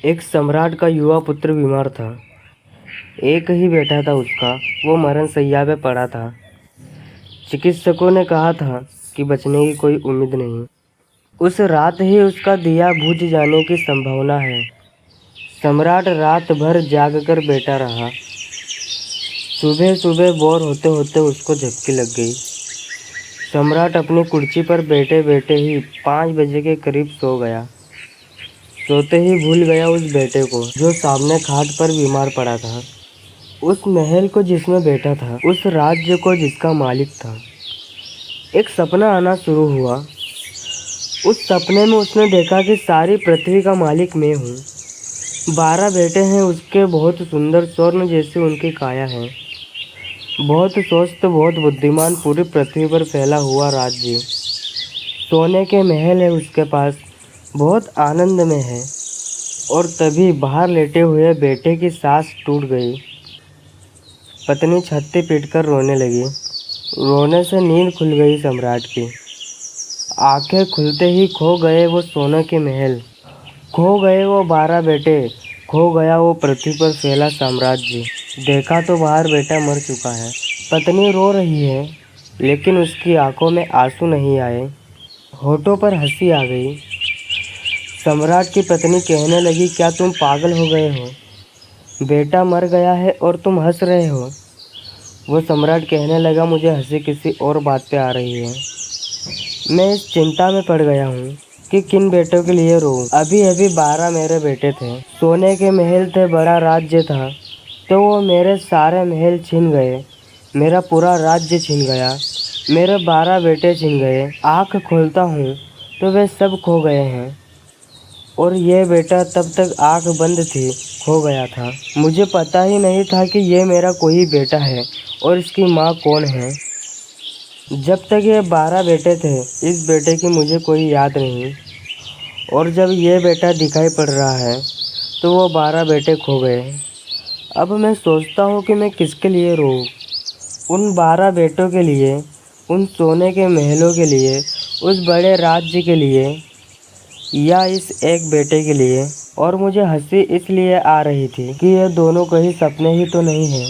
एक सम्राट का युवा पुत्र बीमार था। एक ही बेटा था उसका, वो मरण शैया पे पड़ा था। चिकित्सकों ने कहा था कि बचने की कोई उम्मीद नहीं। उस रात ही उसका दिया बुझ जाने की संभावना है। सम्राट रात भर जाग कर बैठा रहा। सुबह सुबह बोर होते होते उसको झपकी लग गई। सम्राट अपनी कुर्सी पर बैठे बैठे ही 5 बजे के करीब सो गया। सोते ही भूल गया उस बेटे को जो सामने खाट पर बीमार पड़ा था, उस महल को जिसमें बैठा था, उस राज्य को जिसका मालिक था। एक सपना आना शुरू हुआ। उस सपने में उसने देखा कि सारी पृथ्वी का मालिक मैं हूँ। 12 बेटे हैं उसके, बहुत सुंदर स्वर्ण जैसी उनकी काया है। बहुत स्वस्थ, बहुत बुद्धिमान, पूरी पृथ्वी पर फैला हुआ राज्य। सोने के महल है उसके पास, बहुत आनंद में है। और तभी बाहर लेटे हुए बेटे की सांस टूट गई। पत्नी छाती पीटकर रोने लगी। रोने से नींद खुल गई सम्राट की। आंखें खुलते ही खो गए वो सोने के महल, खो गए वो 12 बेटे, खो गया वो पृथ्वी पर फैला साम्राज्य। देखा तो बाहर बेटा मर चुका है। पत्नी रो रही है, लेकिन उसकी आंखों में आंसू नहीं आए, होठों पर हंसी आ गई। सम्राट की पत्नी कहने लगी, क्या तुम पागल हो गए हो? बेटा मर गया है और तुम हंस रहे हो। वो सम्राट कहने लगा, मुझे हंसी किसी और बात पे आ रही है। मैं इस चिंता में पड़ गया हूँ कि किन बेटों के लिए रोऊं। अभी अभी 12 मेरे बेटे थे, सोने के महल थे, बड़ा राज्य था, तो वो मेरे सारे महल छीन गए, मेरा पूरा राज्य छीन गया, मेरे 12 बेटे छीन गए। आँख खोलता हूँ तो वे सब खो गए हैं। और ये बेटा तब तक आँख बंद थी, खो गया था। मुझे पता ही नहीं था कि ये मेरा कोई बेटा है और इसकी माँ कौन है। जब तक ये 12 बेटे थे, इस बेटे की मुझे कोई याद नहीं। और जब ये बेटा दिखाई पड़ रहा है तो वो 12 बेटे खो गए। अब मैं सोचता हूँ कि मैं किसके लिए रोऊँ? उन 12 बेटों के लिए, उन सोने के महलों के लिए, उस बड़े राज्य के लिए, या इस एक बेटे के लिए? और मुझे हंसी इसलिए आ रही थी कि ये दोनों कहीं सपने ही तो नहीं हैं।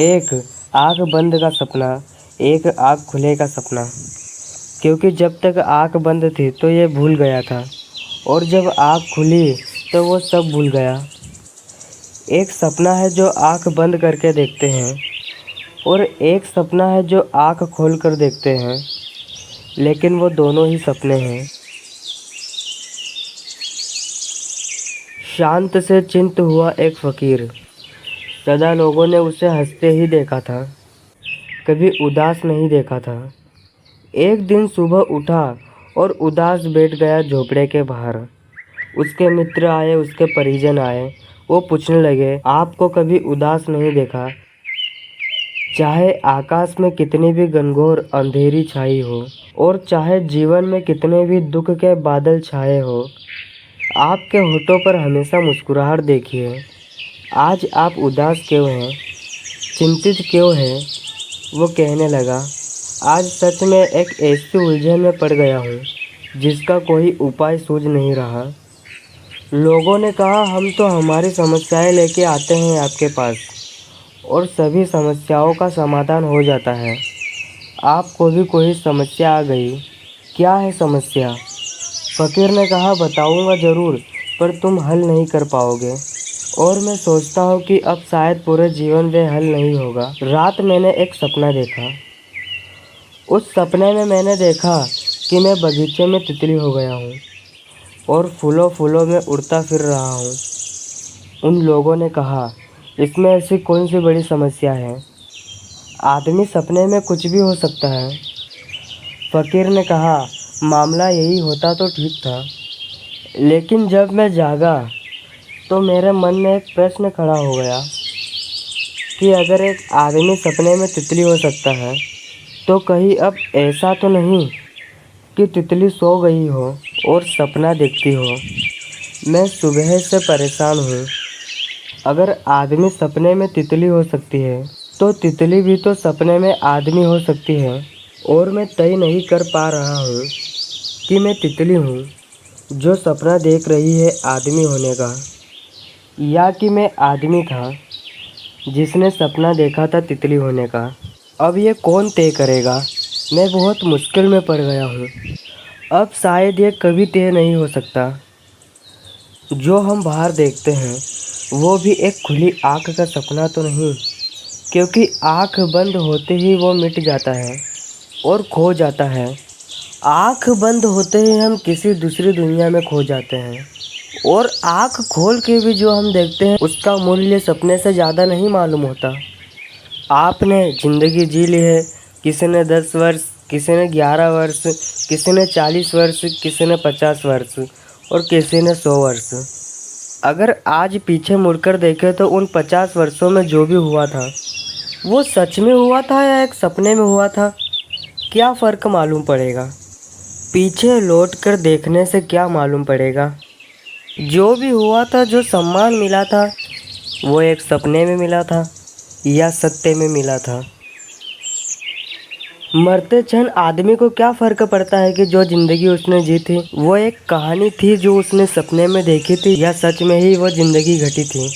एक आँख बंद का सपना, एक आँख खुले का सपना। क्योंकि जब तक आँख बंद थी तो ये भूल गया था, और जब आँख खुली तो वो सब भूल गया। एक सपना है जो आँख बंद करके देखते हैं, और एक सपना है जो आँख खोल कर देखते हैं, लेकिन वो दोनों ही सपने हैं। शांत से चिंत हुआ एक फकीर। सदा लोगों ने उसे हंसते ही देखा था, कभी उदास नहीं देखा था। एक दिन सुबह उठा और उदास बैठ गया झोपड़े के बाहर। उसके मित्र आए, उसके परिजन आए। वो पूछने लगे, आपको कभी उदास नहीं देखा? चाहे आकाश में कितनी भी घनघोर अंधेरी छाई हो, और चाहे जीवन में कितने भी दुख के बादल छाए हो, आपके होठों पर हमेशा मुस्कुराहट देखिए। आज आप उदास क्यों हैं? चिंतित क्यों हैं? वो कहने लगा, आज सच में एक ऐसी उलझन में पड़ गया हूँ जिसका कोई उपाय सूझ नहीं रहा। लोगों ने कहा, हम तो हमारी समस्याएं लेके आते हैं आपके पास, और सभी समस्याओं का समाधान हो जाता है। आपको भी कोई समस्या आ गई? क्या है समस्या? फ़कीर ने कहा, बताऊंगा ज़रूर, पर तुम हल नहीं कर पाओगे। और मैं सोचता हूँ कि अब शायद पूरे जीवन में हल नहीं होगा। रात मैंने एक सपना देखा। उस सपने में मैंने देखा कि मैं बगीचे में तितली हो गया हूँ और फूलों फूलों में उड़ता फिर रहा हूँ। उन लोगों ने कहा, इसमें ऐसी कौन सी बड़ी समस्या है? आदमी सपने में कुछ भी हो सकता है। फ़कीर ने कहा, मामला यही होता तो ठीक था, लेकिन जब मैं जागा तो मेरे मन में एक प्रश्न खड़ा हो गया कि अगर एक आदमी सपने में तितली हो सकता है, तो कहीं अब ऐसा तो नहीं कि तितली सो गई हो और सपना देखती हो। मैं सुबह से परेशान हूँ। अगर आदमी सपने में तितली हो सकती है, तो तितली भी तो सपने में आदमी हो सकती है। और मैं तय नहीं कर पा रहा हूँ कि मैं तितली हूँ जो सपना देख रही है आदमी होने का, या कि मैं आदमी था जिसने सपना देखा था तितली होने का। अब ये कौन तय करेगा? मैं बहुत मुश्किल में पड़ गया हूँ। अब शायद ये कभी तय नहीं हो सकता। जो हम बाहर देखते हैं वो भी एक खुली आँख का सपना तो नहीं, क्योंकि आँख बंद होते ही वो मिट जाता है और खो जाता है। आँख बंद होते ही हम किसी दूसरी दुनिया में खो जाते हैं, और आँख खोल के भी जो हम देखते हैं उसका मूल्य सपने से ज़्यादा नहीं मालूम होता। आपने ज़िंदगी जी ली है, किसी ने 10 वर्ष, किसी ने 11 वर्ष, किसी ने 40 वर्ष, किसी ने 50 वर्ष और किसी ने 100 वर्ष। अगर आज पीछे मुड़कर देखें तो उन 50 वर्षों में जो भी हुआ था वो सच में हुआ था या एक सपने में हुआ था, क्या फ़र्क मालूम पड़ेगा? पीछे लौट कर देखने से क्या मालूम पड़ेगा? जो भी हुआ था, जो सम्मान मिला था, वो एक सपने में मिला था या सत्य में मिला था। मरते क्षण आदमी को क्या फ़र्क पड़ता है कि जो ज़िंदगी उसने जी थी वो एक कहानी थी जो उसने सपने में देखी थी, या सच में ही वो ज़िंदगी घटी थी।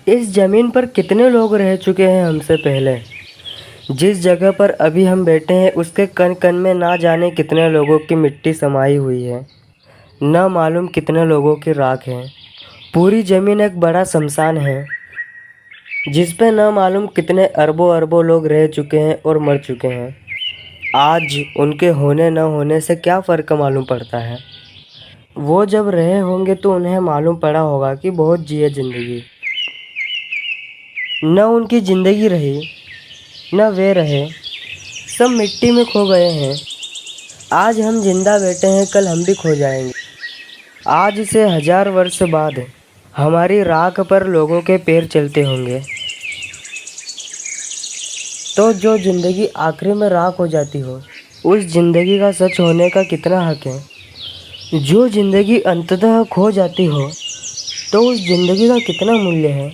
इस ज़मीन पर कितने लोग रह चुके हैं हमसे पहले। जिस जगह पर अभी हम बैठे हैं उसके कण कण में ना जाने कितने लोगों की मिट्टी समाई हुई है, न मालूम कितने लोगों की राख है। पूरी ज़मीन एक बड़ा शमशान है जिस पे न मालूम कितने अरबों अरबों लोग रह चुके हैं और मर चुके हैं। आज उनके होने न होने से क्या फ़र्क मालूम पड़ता है? वो जब रहे होंगे तो उन्हें मालूम पड़ा होगा कि बहुत जिए ज़िंदगी। न उनकी ज़िंदगी रही न वे रहे, सब मिट्टी में खो गए हैं। आज हम जिंदा बैठे हैं, कल हम भी खो जाएंगे। आज से 1000 वर्ष बाद हमारी राख पर लोगों के पैर चलते होंगे। तो जो ज़िंदगी आखिरी में राख हो जाती हो, उस ज़िंदगी का सच होने का कितना हक है? जो ज़िंदगी अंततः खो जाती हो, तो उस ज़िंदगी का कितना मूल्य है?